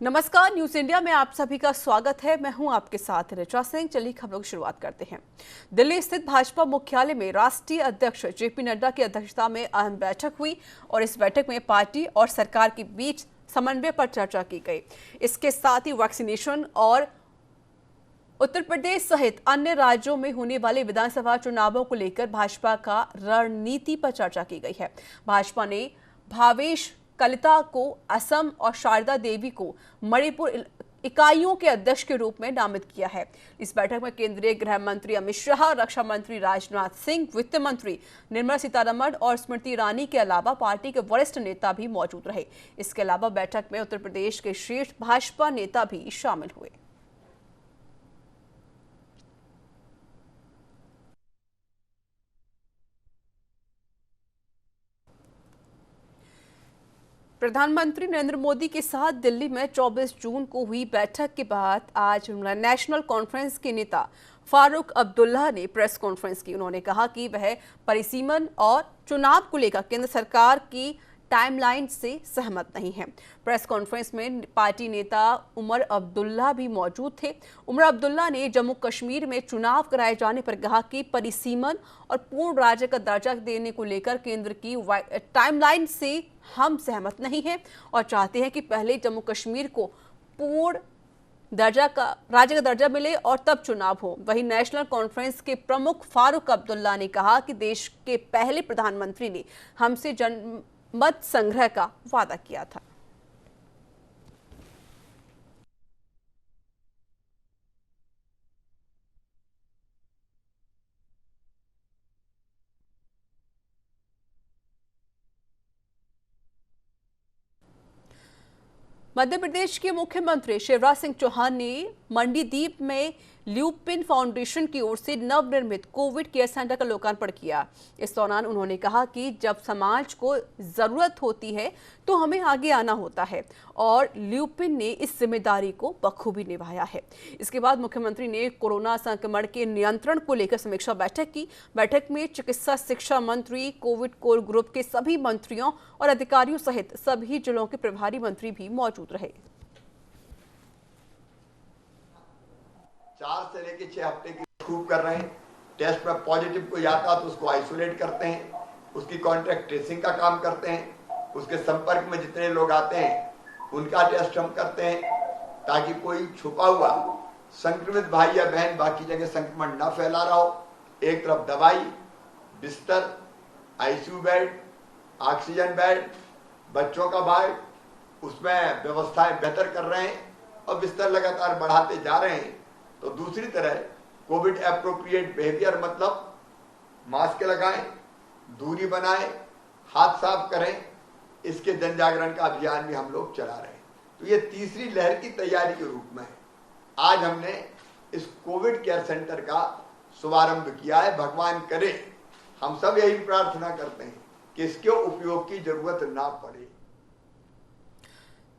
नमस्कार, news India में आप सभी का स्वागत है। मैं हूं आपके साथ ऋचा सिंह। चलिए खबरों की शुरुआत करते हैं। दिल्ली स्थित भाजपा मुख्यालय में राष्ट्रीय अध्यक्ष जेपी नड्डा की अध्यक्षता में अहम बैठक हुई और इस बैठक में पार्टी और सरकार के बीच समन्वय पर चर्चा की गई। इसके साथ ही वैक्सीनेशन और उत्तर प्रदेश सहित अन्य राज्यों में होने वाले विधानसभा चुनावों को लेकर भाजपा का रणनीति पर चर्चा की गई है। भाजपा ने भावेश कलिता को असम और शारदा देवी को मणिपुर इकाइयों के अध्यक्ष के रूप में नामित किया है। इस बैठक में केंद्रीय गृह मंत्री अमित शाह, रक्षा मंत्री राजनाथ सिंह, वित्त मंत्री निर्मला सीतारमण और स्मृति ईरानी के अलावा पार्टी के वरिष्ठ नेता भी मौजूद रहे। इसके अलावा बैठक में उत्तर प्रदेश के शीर्ष भाजपा नेता भी शामिल हुए। प्रधानमंत्री नरेंद्र मोदी के साथ दिल्ली में 24 जून को हुई बैठक के बाद आज नेशनल कॉन्फ्रेंस के नेता फारूक अब्दुल्ला ने प्रेस कॉन्फ्रेंस की। उन्होंने कहा कि वह परिसीमन और चुनाव को लेकर केंद्र सरकार की टाइमलाइन से सहमत नहीं है। प्रेस कॉन्फ्रेंस में पार्टी नेता उमर अब्दुल्ला भी मौजूद थे। उमर अब्दुल्ला ने जम्मू कश्मीर में चुनाव कराए जाने पर कहा कि परिसीमन और पूर्ण राज्य का दर्जा देने को लेकर केंद्र की टाइमलाइन से हम सहमत नहीं हैं और चाहते हैं कि पहले जम्मू कश्मीर को पूर्ण राज्य का दर्जा मिले और तब चुनाव हो। वहीं नेशनल कॉन्फ्रेंस के प्रमुख फारूक अब्दुल्ला ने कहा कि देश के पहले प्रधानमंत्री ने हमसे जनमत संग्रह का वादा किया था। मध्य प्रदेश के मुख्यमंत्री शिवराज सिंह चौहान ने मंडीदीप में ल्यूपिन फाउंडेशन की ओर से नवनिर्मित कोविड केयर सेंटर का लोकार्पण किया। इस दौरान उन्होंने कहा कि जब समाज को जरूरत होती है तो हमें आगे आना होता है और ल्यूपिन ने इस जिम्मेदारी को बखूबी निभाया है। इसके बाद मुख्यमंत्री ने कोरोना संक्रमण के नियंत्रण को लेकर समीक्षा बैठक की। बैठक में चिकित्सा शिक्षा मंत्री, कोविड कोर ग्रुप के सभी मंत्रियों और अधिकारियों सहित सभी जिलों के प्रभारी मंत्री भी मौजूद रहे। 4 से लेकर 6 हफ्ते की खूब कर रहे हैं। टेस्ट में पॉजिटिव कोई आता तो उसको आइसोलेट करते हैं, उसकी कॉन्टैक्ट ट्रेसिंग का काम करते हैं, उसके संपर्क में जितने लोग आते हैं उनका टेस्ट हम करते हैं ताकि कोई छुपा हुआ संक्रमित भाई या बहन बाकी जगह संक्रमण न फैला रहा हो। एक तरफ दवाई, बिस्तर, आईसीयू बेड, ऑक्सीजन बेड, बच्चों का वार्ड, उसमें व्यवस्थाएं बेहतर कर रहे हैं और बिस्तर लगातार बढ़ाते जा रहे हैं। तो दूसरी तरह कोविड एप्रोप्रिएट बिहेवियर मतलब मास्क लगाएं, दूरी बनाएं, हाथ साफ करें, इसके जन जागरण का अभियान भी हम लोग चला रहे हैं। तो ये तीसरी लहर की तैयारी के रूप में आज हमने इस कोविड केयर सेंटर का शुभारंभ किया है। भगवान करे, हम सब यही प्रार्थना करते हैं कि इसके उपयोग की जरूरत ना पड़े।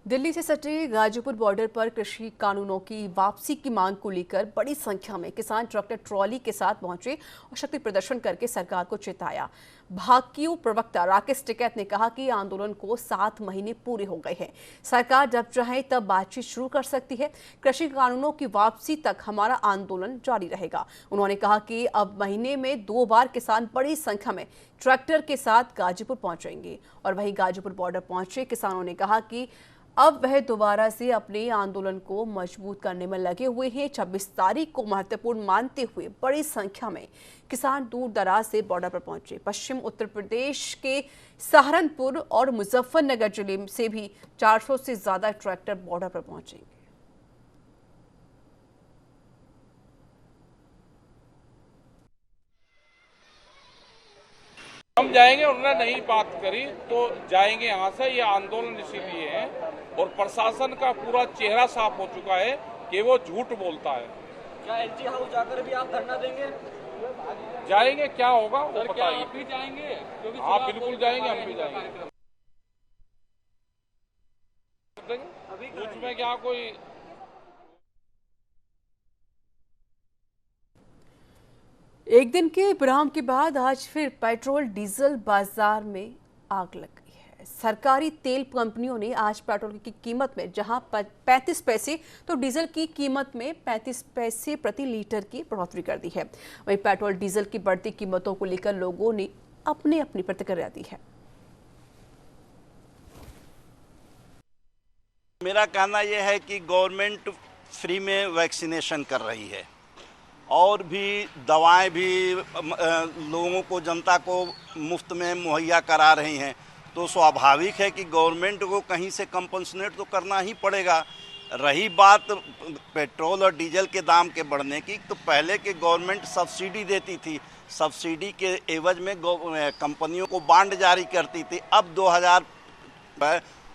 दिल्ली से सटे गाजीपुर बॉर्डर पर कृषि कानूनों की वापसी की मांग को लेकर बड़ी संख्या में किसान ट्रैक्टर ट्रॉली के साथ पहुंचे और शक्ति प्रदर्शन करके सरकार को चिताया। भाकियू प्रवक्ता राकेश टिकैत ने कहा कि आंदोलन को 7 महीने पूरे हो गए हैं। सरकार जब चाहे तब बातचीत शुरू कर सकती है। कृषि कानूनों की वापसी तक हमारा आंदोलन जारी रहेगा। उन्होंने कहा कि अब महीने में 2 बार किसान बड़ी संख्या में ट्रैक्टर के साथ गाजीपुर पहुंचेंगे। और वहीं गाजीपुर बॉर्डर पहुंचे किसानों ने कहा कि अब वह दोबारा से अपने आंदोलन को मजबूत करने में लगे हुए हैं। 26 तारीख को महत्वपूर्ण मानते हुए बड़ी संख्या में किसान दूर दराज से बॉर्डर पर पहुंचे। पश्चिम उत्तर प्रदेश के सहारनपुर और मुजफ्फरनगर जिले से भी 400 से ज्यादा ट्रैक्टर बॉर्डर पर पहुंचेंगे। हम जाएंगे, उन्होंने नहीं बात करी तो जाएंगे यहाँ से। ये आंदोलन इसीलिए है और प्रशासन का पूरा चेहरा साफ हो चुका है कि वो झूठ बोलता है। क्या एलजी हाउस जाकर भी आप धरना देंगे? जाएंगे, क्या होगा वो बताइए। आप भी जाएंगे? हाँ बिल्कुल जाएंगे, हम भी जाएंगे। उसमें क्या कोई एक दिन के विराम के बाद आज फिर पेट्रोल डीजल बाजार में आग लग गई है। सरकारी तेल कंपनियों ने आज पेट्रोल की कीमत में जहां 35 पैसे तो डीजल की कीमत में 35 पैसे प्रति लीटर की बढ़ोतरी कर दी है। वहीं पेट्रोल डीजल की बढ़ती कीमतों को लेकर लोगों ने अपनी अपनी प्रतिक्रिया दी है। मेरा कहना यह है कि गवर्नमेंट फ्री में वैक्सीनेशन कर रही है और भी दवाएं भी लोगों को, जनता को मुफ्त में मुहैया करा रही हैं, तो स्वाभाविक है कि गवर्नमेंट को कहीं से कंपनसेट तो करना ही पड़ेगा। रही बात पेट्रोल और डीजल के दाम के बढ़ने की, तो पहले के गवर्नमेंट सब्सिडी देती थी, सब्सिडी के एवज में कंपनियों को बांड जारी करती थी। अब 2000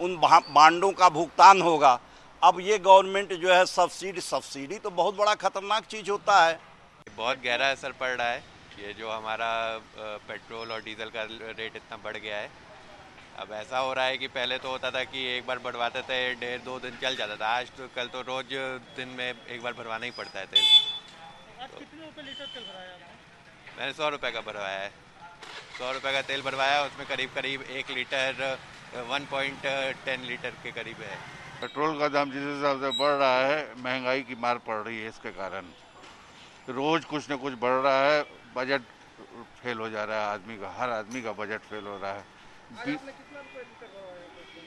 उन बांडों का भुगतान होगा। अब ये गवर्नमेंट जो है सब्सिडी तो बहुत बड़ा खतरनाक चीज़ होता है। बहुत गहरा असर पड़ रहा है। ये जो हमारा पेट्रोल और डीजल का रेट इतना बढ़ गया है, अब ऐसा हो रहा है कि पहले तो होता था कि एक बार बढ़वाते थे, 1.5-2 दिन चल जाता था। आज तो कल तो रोज दिन में एक बार भरवाना ही पड़ता है तेल। आज कितने रुपए लीटर तेल भराया आपने? मैंने 100 रुपये का भरवाया है। 100 रुपये का तेल भरवाया, उसमें करीब 1 लीटर 1.10 लीटर के करीब है। पेट्रोल का दाम जिस हिसाब से बढ़ रहा है, महंगाई की मार पड़ रही है, इसके कारण रोज कुछ न कुछ बढ़ रहा है। बजट फेल हो जा रहा है आदमी का, हर आदमी का बजट फेल हो रहा है।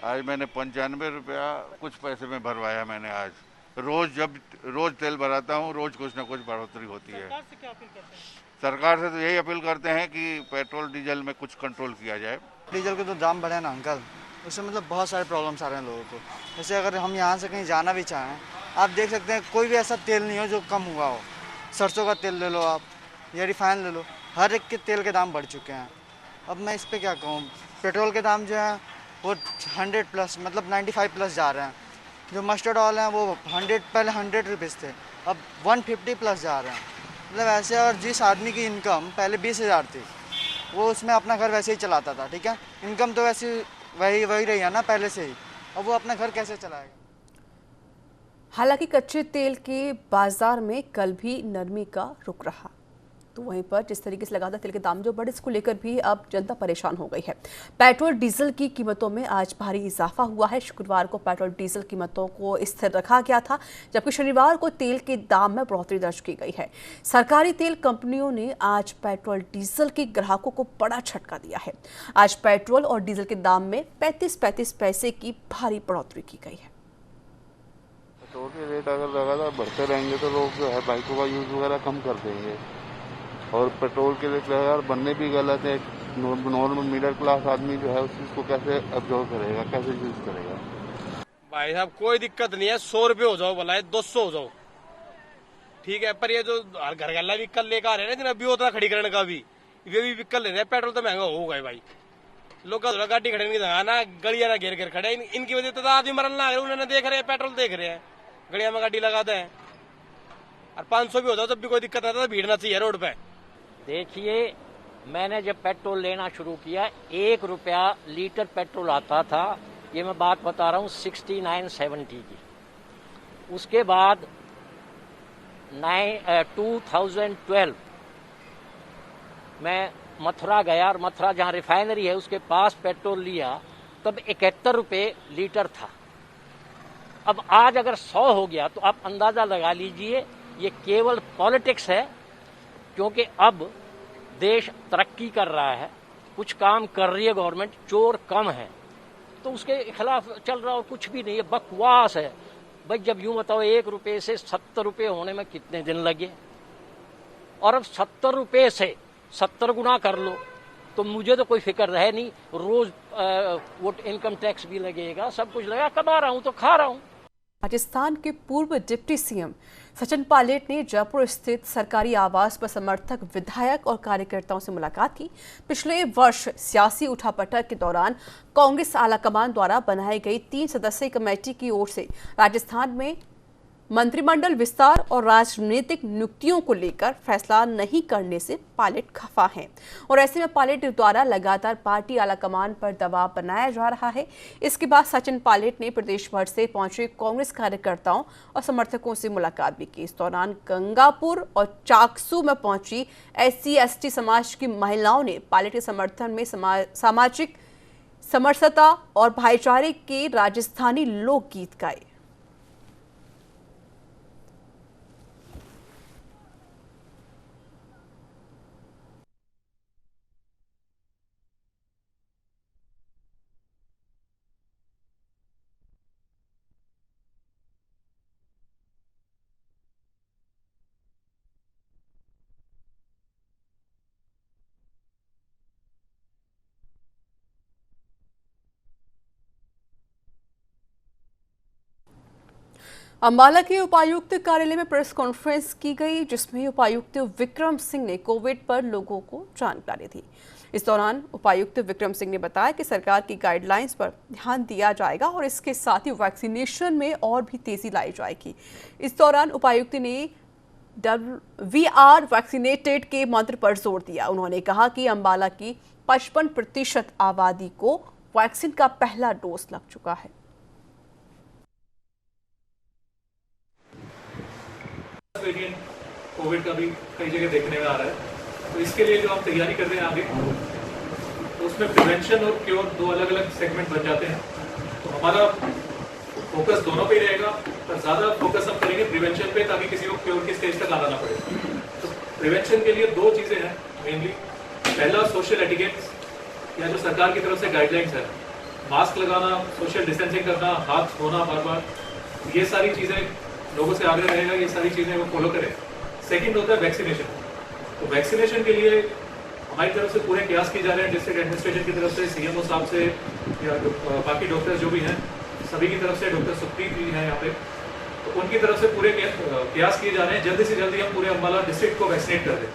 आज मैंने 95 रुपया कुछ पैसे में भरवाया मैंने आज। रोज तेल भराता हूँ, रोज कुछ न कुछ बढ़ोतरी होती है। सरकार से क्या अपील करते हैं? सरकार से तो यही अपील करते हैं कि पेट्रोल डीजल में कुछ कंट्रोल किया जाए। डीजल के तो दाम बढ़े ना अंकल, उससे मतलब बहुत सारे प्रॉब्लम्स आ रहे हैं लोगों को। जैसे अगर हम यहाँ से कहीं जाना भी चाहें, आप देख सकते हैं कोई भी ऐसा तेल नहीं हो जो कम हुआ हो। सरसों का तेल ले लो आप या रिफाइन ले लो, हर एक के तेल के दाम बढ़ चुके हैं। अब मैं इस पर क्या कहूँ, पेट्रोल के दाम जो है वो 100 प्लस मतलब 95 प्लस जा रहे हैं। जो मस्टर्ड ऑयल हैं वो 100 पहले 100 रुपीज़ थे, अब 150 प्लस जा रहे हैं। मतलब ऐसे, और जिस आदमी की इनकम पहले 20,000 थी, वो उसमें अपना घर वैसे ही चलाता था, ठीक है, इनकम तो वैसे वही रही है ना पहले से ही, अब वो अपना घर कैसे चलाएगा। हालांकि कच्चे तेल के बाजार में कल भी नरमी का रुख रहा, तो वहीं पर जिस तरीके से लगातार तेल के दाम जो बढ़े, इसको लेकर भी अब जनता परेशान हो गई है। पेट्रोल डीजल की कीमतों में आज भारी इजाफा हुआ है। शुक्रवार को पेट्रोल डीजल कीमतों को स्थिर रखा गया था, जबकि शनिवार को तेल के दाम में बढ़ोतरी दर्ज की गई है। सरकारी तेल कंपनियों ने आज पेट्रोल डीजल के ग्राहकों को बड़ा झटका दिया है। आज पेट्रोल और डीजल के दाम में 35 पैसे की भारी बढ़ोतरी की गई है। पेट्रोल के रेट अगर लगातार बढ़ते रहेंगे तो लोग जो है बाइकों का यूज वगैरह कम कर देंगे, और पेट्रोल के रेट लगातार बनने भी गलत है। नॉर्मल मिडिल क्लास आदमी जो है उस चीज को कैसे अब्जॉर्व करेगा, कैसे यूज करेगा। भाई साहब कोई दिक्कत नहीं है, 100 रुपये हो जाओ भला 200 हो जाओ, ठीक है, पर ये जो घर गला व्हीकल लेकर आ रहे हैं ना, अभी उतना खड़ी करने का भी ये भी व्हीकल ले रहे हैं, पेट्रोल तो महंगा हो गए भाई। लोग गाड़ी खड़े की जगह ना गलियां ना घेर कर खड़े, इनकी वजह से तो आदमी मरन लग रहे, उन्होंने देख रहे हैं पेट्रोल देख रहे हैं, गलियां में गाड़ी लगाते हैं। और 500 भी हो जाओ तब भी कोई दिक्कत आता है, भीड़ना चाहिए रोड पे। देखिए, मैंने जब पेट्रोल लेना शुरू किया 1 रुपया लीटर पेट्रोल आता था, ये मैं बात बता रहा हूँ 69-70 की। उसके बाद 2012 मैं मथुरा गया, और मथुरा जहाँ रिफाइनरी है उसके पास पेट्रोल लिया, तब 71 रुपये लीटर था। अब आज अगर 100 हो गया तो आप अंदाज़ा लगा लीजिए, ये केवल पॉलिटिक्स है, क्योंकि अब देश तरक्की कर रहा है, कुछ काम कर रही है गवर्नमेंट, चोर कम है, तो उसके खिलाफ चल रहा और कुछ भी नहीं है, बकवास है। भाई जब यूं बताओ 1 रुपये से 70 रुपये होने में कितने दिन लगे, और अब 70 रुपये से 70 गुना कर लो, तो मुझे तो कोई फिक्र रहे नहीं, रोज वो इनकम टैक्स भी लगेगा, सब कुछ लगेगा, कमा रहा हूं तो खा रहा हूं। राजस्थान के पूर्व डिप्टी सीएम सचिन पायलट ने जयपुर स्थित सरकारी आवास पर समर्थक, विधायक और कार्यकर्ताओं से मुलाकात की। पिछले वर्ष सियासी उठापटक के दौरान कांग्रेस आलाकमान द्वारा बनाई गई 3 सदस्यीय कमेटी की ओर से राजस्थान में मंत्रिमंडल विस्तार और राजनीतिक नियुक्तियों को लेकर फैसला नहीं करने से पायलट खफा हैं, और ऐसे में पायलट द्वारा लगातार पार्टी आलाकमान पर दबाव बनाया जा रहा है। इसके बाद सचिन पायलट ने प्रदेश भर से पहुंचे कांग्रेस कार्यकर्ताओं और समर्थकों से मुलाकात भी की। इस दौरान गंगापुर और चाकसू में पहुंची SC/ST समाज की महिलाओं ने पायलट के समर्थन में सामाजिक समरसता और भाईचारे के राजस्थानी लोकगीत गाए। अंबाला के उपायुक्त कार्यालय में प्रेस कॉन्फ्रेंस की गई, जिसमें उपायुक्त विक्रम सिंह ने कोविड पर लोगों को जानकारी दी। इस दौरान उपायुक्त विक्रम सिंह ने बताया कि सरकार की गाइडलाइंस पर ध्यान दिया जाएगा और इसके साथ ही वैक्सीनेशन में और भी तेजी लाई जाएगी। इस दौरान उपायुक्त ने वी आर वैक्सीनेटेड के मंत्र पर जोर दिया। उन्होंने कहा कि अंबाला की 55% आबादी को वैक्सीन का पहला डोज लग चुका है। वेरिएंट कोविड का भी कई जगह देखने में आ रहा है, तो इसके लिए जो हम तैयारी कर रहे हैं आगे, तो उसमें प्रिवेंशन और क्योर दो अलग अलग सेगमेंट बन जाते हैं। तो हमारा फोकस दोनों पे ही रहेगा, पर ज़्यादा फोकस हम करेंगे प्रिवेंशन पे, ताकि किसी को क्योर की स्टेज तक आना ना पड़े। तो प्रिवेंशन के लिए दो चीज़ें हैं मेनली। पहला सोशल एटिकेट्स, या जो सरकार की तरफ से गाइडलाइंस है, मास्क लगाना, सोशल डिस्टेंसिंग करना, हाथ धोना बार बार, ये सारी चीज़ें लोगों से आग्रह रहेगा, ये सारी चीज़ें वो फॉलो करें। सेकंड होता है वैक्सीनेशन। तो वैक्सीनेशन के लिए हमारी तरफ से पूरे प्रयास किए जा रहे हैं, डिस्ट्रिक्ट एडमिनिस्ट्रेशन की तरफ से, सीएमओ साहब से, या बाकी डॉक्टर्स जो भी हैं सभी की तरफ से, डॉक्टर सुप्रीत जी हैं यहाँ पे, तो उनकी तरफ से पूरे प्रयास किए जा रहे हैं जल्दी से जल्दी हम पूरे अंबाला डिस्ट्रिक्ट को वैक्सीनेट कर दें।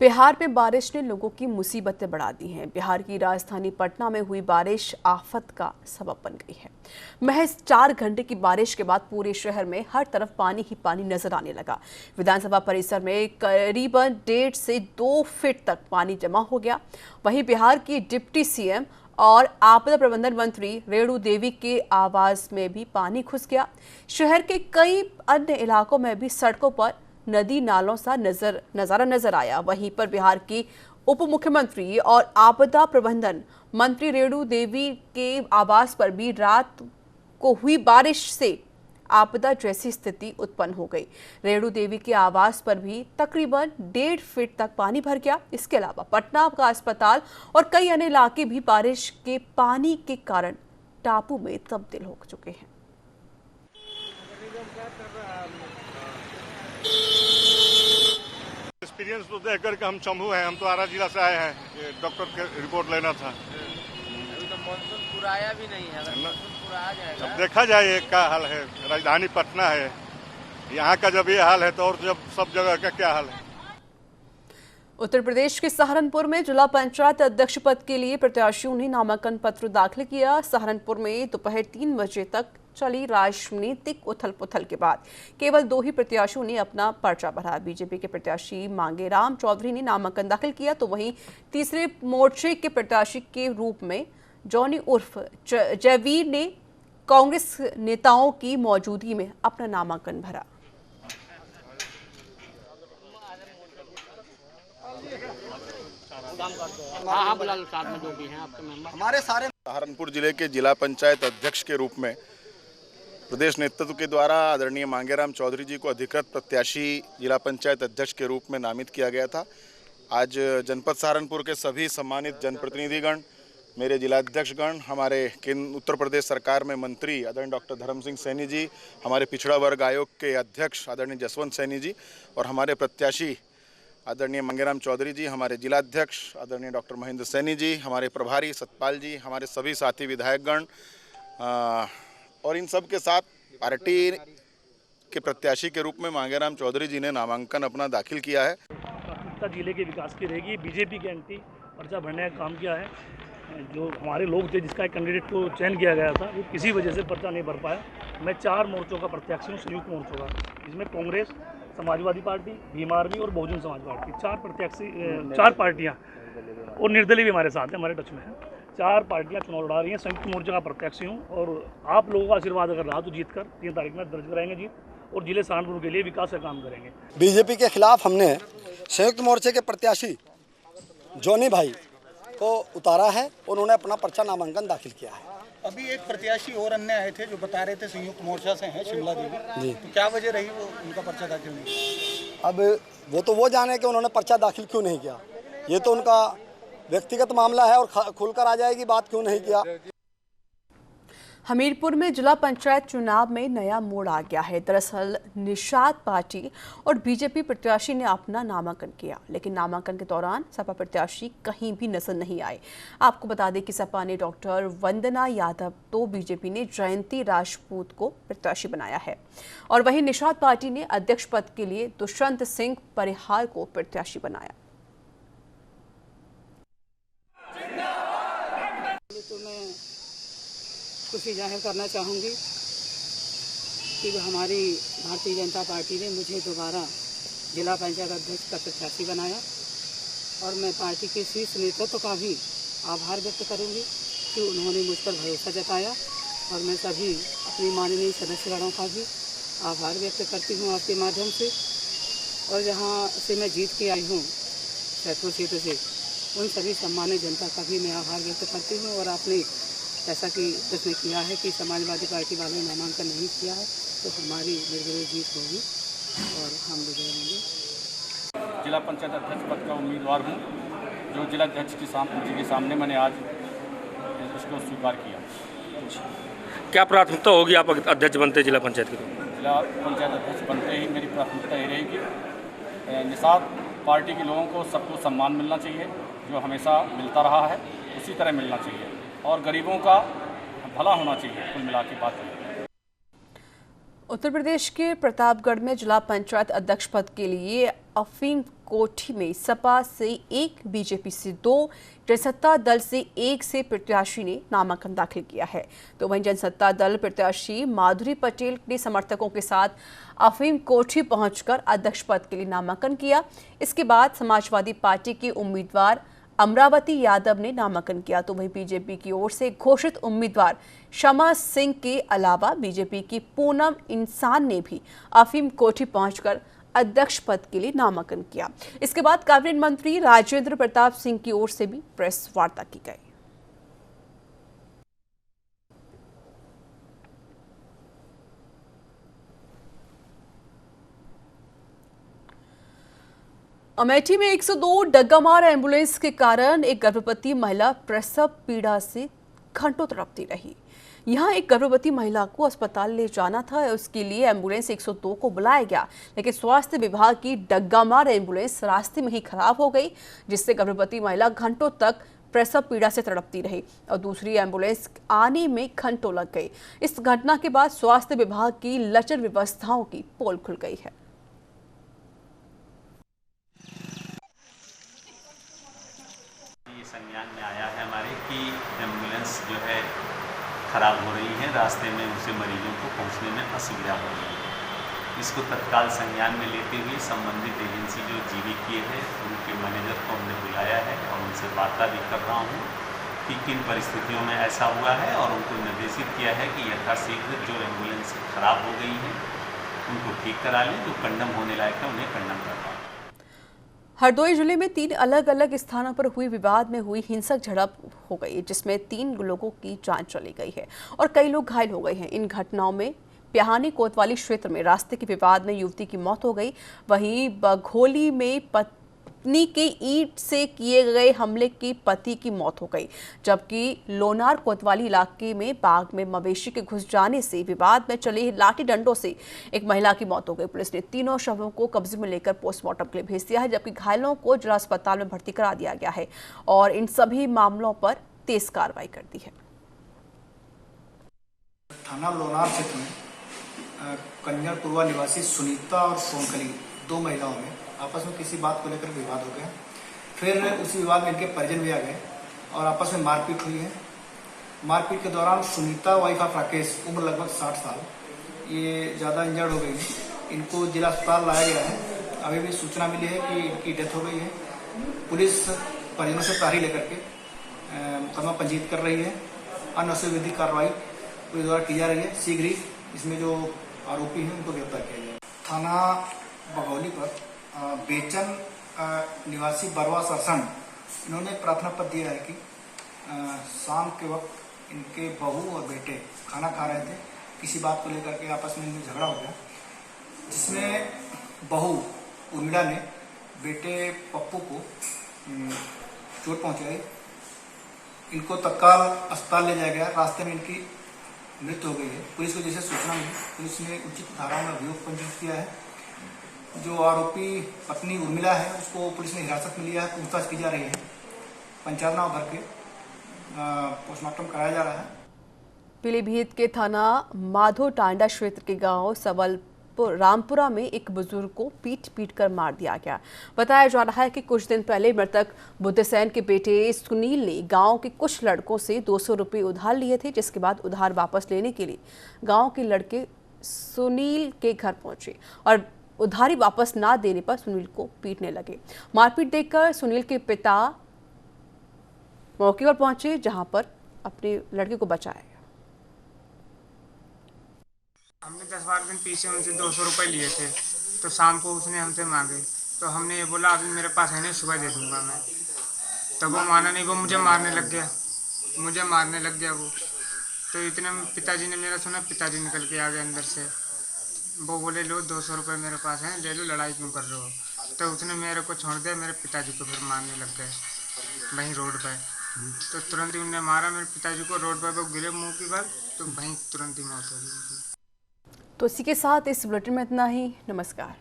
बिहार में बारिश ने लोगों की मुसीबतें बढ़ा दी हैं। बिहार की राजधानी पटना में हुई बारिश आफत का सबब बन गई है। महज 4 घंटे की बारिश के बाद पूरे शहर में हर तरफ पानी ही पानी नजर आने लगा। विधानसभा परिसर में करीबन 1.5 से 2 फीट तक पानी जमा हो गया। वहीं बिहार की डिप्टी सीएम और आपदा प्रबंधन मंत्री रेणु देवी के आवास में भी पानी घुस गया। शहर के कई अन्य इलाकों में भी सड़कों पर नदी नालों सा नजारा नजर आया। वहीं पर बिहार की उप मुख्यमंत्री और आपदा प्रबंधन मंत्री रेणु देवी के आवास पर भी रात को हुई बारिश से आपदा जैसी स्थिति उत्पन्न हो गई। रेणु देवी के आवास पर भी तकरीबन 1.5 फीट तक पानी भर गया। इसके अलावा पटना का अस्पताल और कई अन्य इलाके भी बारिश के पानी के कारण टापू में तब्दील हो चुके हैं। एक्सपीरियंस तो देख करके हम चंबू हैं, हम तो आरा जिला से आए हैं, डॉक्टर के रिपोर्ट लेना था। अभी तो मानसून पूरा आया भी नहीं है, अगर मानसून पूरा आ जाएगा अब देखा जाए क्या हाल है। राजधानी पटना है, यहाँ का जब ये हाल है तो और जब सब जगह का क्या हाल है। उत्तर प्रदेश के सहारनपुर में जिला पंचायत अध्यक्ष पद के लिए प्रत्याशियों ने नामांकन पत्र दाखिल किया। सहारनपुर में दोपहर 3 बजे तक चली राजनीतिक उथल पुथल के बाद केवल 2 ही प्रत्याशियों ने अपना पर्चा भरा। बीजेपी के प्रत्याशी मांगेराम चौधरी ने नामांकन दाखिल किया, तो वहीं तीसरे मोर्चे के प्रत्याशी के रूप में जॉनी उर्फ जयवीर ने कांग्रेस नेताओं की मौजूदगी में अपना नामांकन भरा। हमारे सारे सहारनपुर जिले के जिला पंचायत अध्यक्ष के रूप में प्रदेश नेतृत्व के द्वारा आदरणीय मांगेराम चौधरी जी को अधिकृत प्रत्याशी जिला पंचायत अध्यक्ष के रूप में नामित किया गया था। आज जनपद सहारनपुर के सभी सम्मानित जनप्रतिनिधिगण, मेरे जिलाध्यक्षगण, हमारे उत्तर प्रदेश सरकार में मंत्री आदरणीय डॉक्टर धर्म सिंह सैनी जी, हमारे पिछड़ा वर्ग आयोग के अध्यक्ष आदरणीय जसवंत सैनी जी और हमारे प्रत्याशी आदरणीय मांगेराम चौधरी जी, हमारे जिलाध्यक्ष आदरणीय डॉक्टर महेंद्र सैनी जी, हमारे प्रभारी सतपाल जी, हमारे सभी साथी विधायकगण और इन सब के साथ पार्टी के प्रत्याशी के रूप में मांगेराम चौधरी जी ने नामांकन अपना दाखिल किया है। प्राथमिकता जिले के विकास की रहेगी। बीजेपी के एंटी पर्चा भरने का काम किया है। जो हमारे लोग थे, जिसका एक कैंडिडेट को चयन किया गया था, वो किसी वजह से पर्चा नहीं भर पाया। मैं 4 मोर्चों का प्रत्याशी हूँ, संयुक्त मोर्चों का, जिसमें कांग्रेस, समाजवादी पार्टी, भीम आर्मी और बहुजन समाज पार्टी, 4 प्रत्याशी, 4 पार्टियाँ और निर्दलीय भी हमारे साथ हैं, हमारे टच में हैं। 4 पार्टियां चुनाव लड़ा रही हैं। संयुक्त मोर्चा का प्रत्याशी हूं और आप लोगों का आशीर्वाद अगर रहा तो जीतकर 3 तारीख में दर्ज कराएंगे जीत और जिले सहारनपुर के लिए विकास का काम करेंगे। बीजेपी के खिलाफ हमने संयुक्त मोर्चे के प्रत्याशी जॉनी भाई को उतारा है, उन्होंने अपना पर्चा नामांकन दाखिल किया है। अभी एक प्रत्याशी और अन्य आए थे जो बता रहे थे संयुक्त मोर्चा से हैं, शिमला देवी जी, तो क्या वजह रही वो उनका पर्चा दाखिल नहीं? अब वो जाने कि उन्होंने पर्चा दाखिल क्यों नहीं किया, ये तो उनका व्यक्तिगत मामला है और खुलकर आ जाएगी बात क्यों नहीं किया। हमीरपुर में जिला पंचायत चुनाव में नया मोड़ आ गया है। दरअसल निषाद पार्टी और बीजेपी प्रत्याशी ने अपना नामांकन किया, लेकिन नामांकन के दौरान सपा प्रत्याशी कहीं भी नजर नहीं आए। आपको बता दें कि सपा ने डॉक्टर वंदना यादव तो बीजेपी ने जयंती राजपूत को प्रत्याशी बनाया है और वहीं निषाद पार्टी ने अध्यक्ष पद के लिए दुष्यंत सिंह परिहार को प्रत्याशी बनाया। खुशी जाहिर करना चाहूँगी कि हमारी भारतीय जनता पार्टी ने मुझे दोबारा जिला पंचायत अध्यक्ष का प्रत्याशी बनाया और मैं पार्टी के शीर्ष नेतृत्व का भी आभार व्यक्त करूँगी कि उन्होंने मुझ पर भरोसा जताया और मैं सभी अपनी माननीय सदस्यगणों का भी आभार व्यक्त करती हूँ आपके माध्यम से। और जहाँ से मैं जीत के आई हूँ सैकड़ों सीटों से, उन सभी सम्मानित जनता का भी मैं आभार व्यक्त करती हूँ। और आपने जैसा कि प्रश्न किया है कि समाजवादी पार्टी वालों ने नामांकन नहीं किया है, तो हमारी निर्विरोध जीत होगी और हम विजय होंगे। जिला पंचायत अध्यक्ष पद का उम्मीदवार हूँ, जो जिला अध्यक्ष जी के सामने मैंने आज इसको स्वीकार किया। क्या प्राथमिकता होगी आप अध्यक्ष बनते जिला पंचायत के? जिला पंचायत अध्यक्ष बनते ही मेरी प्राथमिकता ये रहेगी, निषाद पार्टी के लोगों को सबको सम्मान मिलना चाहिए, जो हमेशा मिलता रहा है उसी तरह मिलना चाहिए और गरीबों का भला होना चाहिए। कुल मिला के बात है। उत्तर प्रदेश के प्रतापगढ़ में जिला पंचायत अध्यक्ष पद के लिए अफीम कोठी में सपा से 1, बीजेपी से 2, जनसत्ता दल से 1 से प्रत्याशी ने नामांकन दाखिल किया है। तो वहीं जनसत्ता दल प्रत्याशी माधुरी पटेल ने समर्थकों के साथ अफीम कोठी पहुंचकर अध्यक्ष पद के लिए नामांकन किया। इसके बाद समाजवादी पार्टी के उम्मीदवार अमरावती यादव ने नामांकन किया। तो वहीं बीजेपी की ओर से घोषित उम्मीदवार शमा सिंह के अलावा बीजेपी की पूनम इंसान ने भी अफीम कोठी पहुंचकर अध्यक्ष पद के लिए नामांकन किया। इसके बाद कैबिनेट मंत्री राजेंद्र प्रताप सिंह की ओर से भी प्रेस वार्ता की गई। अमेठी में 102 डग्गामार एम्बुलेंस के कारण एक गर्भवती महिला प्रसव पीड़ा से घंटों तड़पती रही। यहां एक गर्भवती महिला को अस्पताल ले जाना था, उसके लिए एम्बुलेंस 102 को बुलाया गया, लेकिन स्वास्थ्य विभाग की डग्गामार एम्बुलेंस रास्ते में ही खराब हो गई, जिससे गर्भवती महिला घंटों तक प्रसव पीड़ा से तड़पती रही और दूसरी एम्बुलेंस आने में घंटों लग गई। इस घटना के बाद स्वास्थ्य विभाग की लचर व्यवस्थाओं की पोल खुल गई है। संज्ञान में आया है हमारे कि एम्बुलेंस जो है ख़राब हो रही है, रास्ते में उसे मरीजों को पहुंचने में असुविधा हो रही है। इसको तत्काल संज्ञान में लेते हुए संबंधित एजेंसी जो जीवीके है उनके मैनेजर को हमने बुलाया है और उनसे वार्ता भी कर रहा हूं कि किन परिस्थितियों में ऐसा हुआ है और उनको निर्देशित किया है कि यथाशीघ्र जो एम्बुलेंस ख़राब हो गई है उनको ठीक करा लें, जो कंडम होने लायक है उन्हें कंडम करवाएं। हरदोई जिले में 3 अलग-अलग स्थानों पर हुई विवाद में हुई हिंसक झड़प हो गई, जिसमें 3 लोगों की जान चली गई है और कई लोग घायल हो गए हैं। इन घटनाओं में प्याहानी कोतवाली क्षेत्र में रास्ते के विवाद में युवती की मौत हो गई, वहीं बघोली में पत्नी के ईंट से किए गए हमले की पति की मौत हो गई, जबकि लोनार कोतवाली इलाके में बाग में मवेशी के घुस जाने से विवाद में चले लाठी डंडों से एक महिला की मौत हो गई। पुलिस ने तीनों शवों को कब्जे में लेकर पोस्टमार्टम के लिए भेज दिया है, जबकि घायलों को जिला अस्पताल में भर्ती करा दिया गया है और इन सभी मामलों पर तेज कार्रवाई कर दी है। थाना लोनार क्षेत्र में कंजरपुरवा निवासी सुनीता और सोनकली 2 महिलाओं में आपस में किसी बात को लेकर विवाद हो गया। फिर उसी विवाद में इनके परिजन भी आ गए और आपस में मारपीट हुई है। मारपीट के दौरान सुनीता वाइफ ऑफ राकेश उम्र लगभग 60 साल, ये ज़्यादा इंजर्ड हो गई है। इनको जिला अस्पताल लाया गया है। अभी भी सूचना मिली है कि इनकी डेथ हो गई है। पुलिस परिजनों से तारीख लेकर के मुकदमा पंजीकृत कर रही है। अन्य विधिक कार्रवाई पुलिस द्वारा की जा रही है। शीघ्र ही इसमें जो आरोपी हैं उनको गिरफ्तार किया जाए। थाना बघौली पर बेचन निवासी बरवा सरसन इन्होंने प्रार्थना पत्र दिया है कि शाम के वक्त इनके बहू और बेटे खाना खा रहे थे, किसी बात को लेकर के आपस में इनमें झगड़ा हो गया, जिसमें बहू उर्मिला ने बेटे पप्पू को चोट पहुंचाई। इनको तत्काल अस्पताल ले जाया गया, रास्ते में इनकी मृत्यु हो गई है। पुलिस को जैसे सूचना मिली, पुलिस ने उचित धाराओं में अभियोग पंजीकृत किया है। जो आरोपी पत्नी उर्मिला है उसको पुलिस ने हिरासत में लिया है, पूछताछ की जा रही है। पंचायतनामा भर के पोस्टमार्टम कराया जा रहा है। पीलीभीत के थाना माधो टांडा क्षेत्र के गांव सवलपुर रामपुरा में एक बुजुर्ग को पीट कर मार दिया गया। बताया जा रहा है कि कुछ दिन पहले मृतक बुद्धसेन के बेटे सुनील ने गांव के कुछ लड़कों से 200 रुपये उधार लिए थे, जिसके बाद उधार वापस लेने के लिए गांव के लड़के सुनील के घर पहुंचे और उधारी वापस ना देने पर सुनील को पीटने लगे। मारपीट देखकर सुनील के पिता मौके पर पहुंचे, जहां पर अपने लड़के को बचाया। हमने 10-12 दिन पीछे उनसे 200 रुपये लिए थे, तो शाम को उसने हमसे मांगे, तो हमने ये बोला अभी मेरे पास है नहीं, सुबह दे दूंगा मैं। तब वो माना नहीं, वो मुझे मारने लग गया वो। तो इतने में पिताजी ने मेरा सुना, पिताजी निकल के आ गए अंदर से। वो बोले लो 200 रुपये मेरे पास हैं, ले लो, लड़ाई क्यों कर रहे हो। तो उसने मेरे को छोड़ दिया, मेरे पिताजी को फिर मारने लग गए वहीं रोड पे। तो तुरंत ही उन्होंने मारा मेरे पिताजी को, रोड पर वो गिरे मुंह की बात, तो वहीं तुरंत ही मौत हो गई। तो इसी के साथ इस बुलेटिन में इतना ही। नमस्कार।